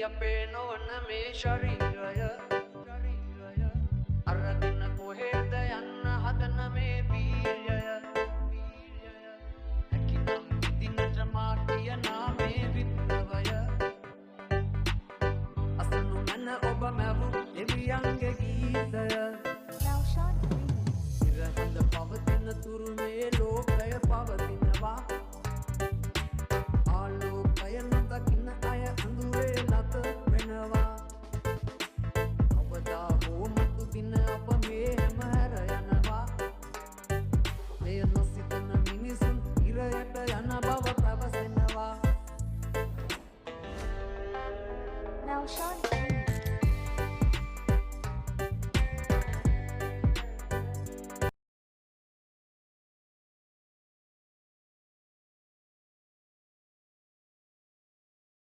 අපේ නොවන මේ ශරීරය අරගෙන කොහෙද යන්න හදන මේ වීර්යය හැකිනම් දිනට මා කියනා මේ විප්ලවය අසනු මන ඔබ මැවු එවියන්ගේ ගීතය ඉරහඳ පවතින තුරු මේ ලෝකය පවතිනවා ආලෝකය නොදකින අය අඳුරේ ලත වෙනවා කවදා හෝ මතු දින අප මේ හැම හැර යනවා මෙය නොසිතන මිනිසුන් ඉරයට යන බව පැවසෙනවා Now Sean